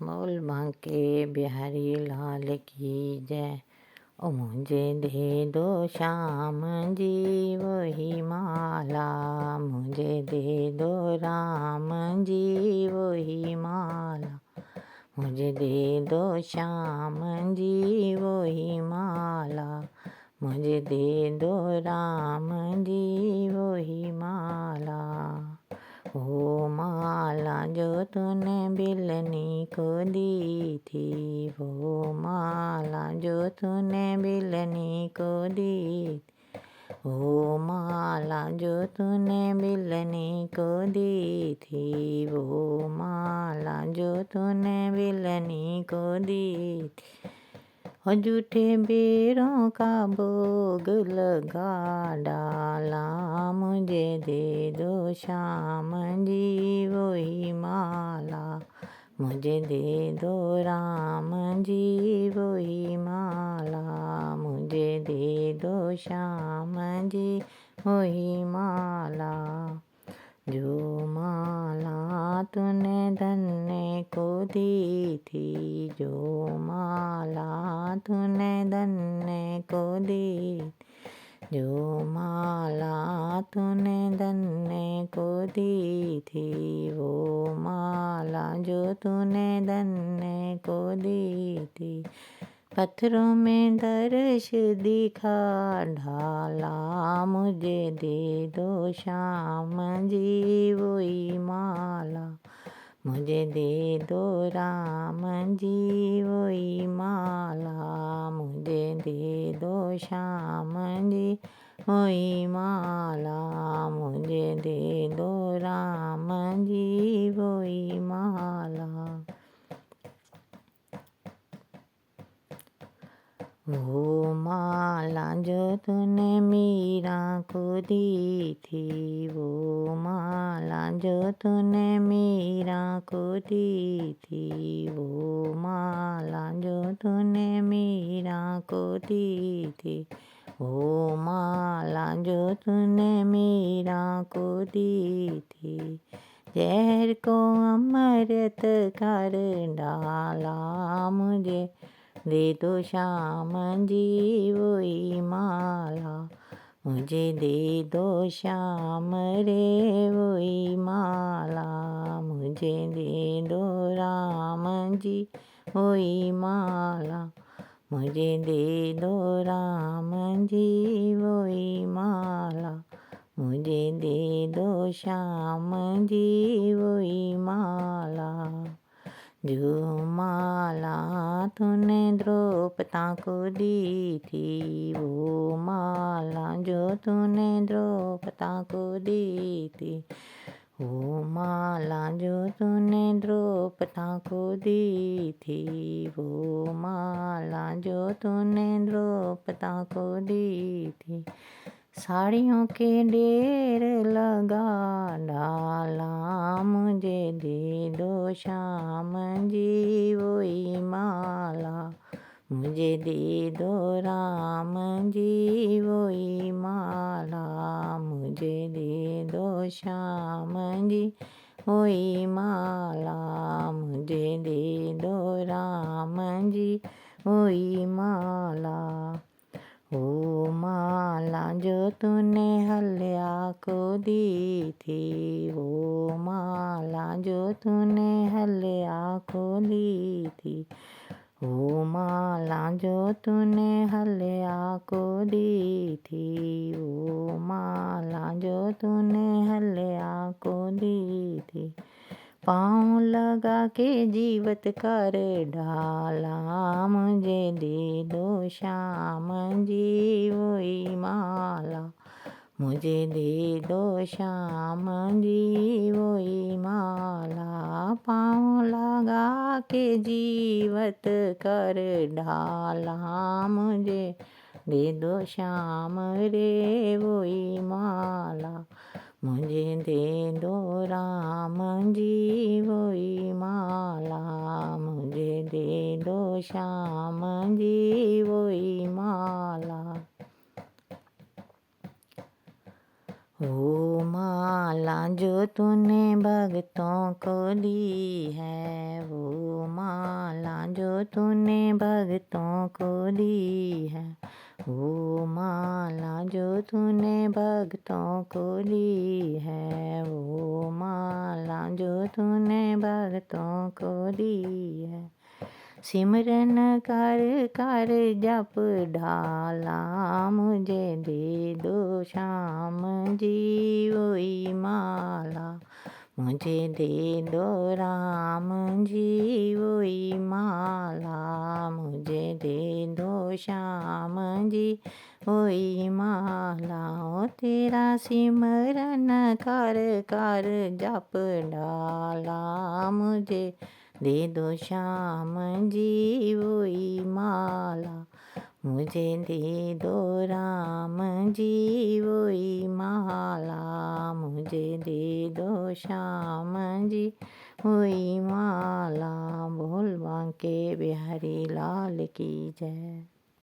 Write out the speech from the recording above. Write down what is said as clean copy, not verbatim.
बोल बांके बिहारी लाल की जय। ओ मुझे दे दो श्याम जी वही माला, मुझे दे दो राम जी वही माला, मुझे दे दो श्याम जी वही माला, मुझे दे दो राम जी वही माला। वो माला जो तूने बिलनी को दी थी, वो माला जो तूने बिलनी को दी, वो माला जो तूने बिलनी को दी थी, वो माला जो तूने बिलनी को दी थी। और झूठे बेरों का भोग लगा डाला, मुझे दे दो श्याम जी वही माला, मुझे दे दो राम जी वही माला, मुझे दे दो श्याम जी वही माला। जो माला तूने धन्य को दी थी, जो माला तूने धन्य को दी, जो माला तूने धन्य को दी थी, वो माला जो तूने धन्य को दी थी। पत्थरों में दर्श दिखा ढाला, मुझे दे दो श्याम जी वही माला, मुझे दे दो राम जी वही माला, मुझे दे दो श्याम जी वही माला, मुझे दे दो राम जी वही माला। वो माला जो तूने मीरा को दी थी, वो माला जो तूने मीरा को दी थी, वो माला जो तूने मीरा को दी थी, वो माला जो तूने मीरा को दी थी। जहर को अमृत कर डाला, मुझे दे दो श्याम जी वही माला, मुझे दे दो श्याम रे वही माला, मुझे दे दो राम जी वही माला, मुझे दे दो राम जी वही माला, मुझे दे दो श्याम जी वही माला। जो माला तूने द्रौपदा को दी थी, वो माला जो तूने द्रौपदा को दी थी, वो माला जो तूने द्रौपदा को दी थी, वो माला जो तूने द्रौपदा को दी थी। साड़ियों के ढेर लगा डाला, मुझे दे दो श्याम जी वही माला, मुझे दे दो राम जी वही माला, मुझे दे दो श्याम जी वही माला, मुझे दे दो राम जी वही माला। वो माला जो तूने हल्या को दी थी, वो माला जो तूने हल्या को दी थी, वो माला जो तूने हल्या को दी थी, वो माला जो तूने हल्या को दी थी। पाँव लगा के जीवत कर ढाला, मुझे दे दो श्याम जी वही माला, मुझे दे दो श्याम जी वही माला। पाँव लगा के जीवत कर ढाला, मुझे दे दो श्याम रे वही माला, मुझे दे दो राम जी वही माला, मुझे दे दो श्याम जी वही माला। वो माला जो तूने भक्तों को दी है, वो माला तूने भक्तों को दी है, वो माला जो तूने भक्तों को दी है, वो माला जो तूने भक्तों को दी है। सिमरन कर कर जप ढाला, मुझे दे दो श्याम जी वही माला, मुझे दे दो राम जी वही माला, मुझे दे दो श्याम जी वही माला। ओ तेरा सिमरन कर कर जप डाला, मुझे दे दो श्याम जी वही माला, मुझे दे दो राम जी वही माला, मुझे दे दो श्याम जी वही माला। बोल बांके बिहारी लाल की जय।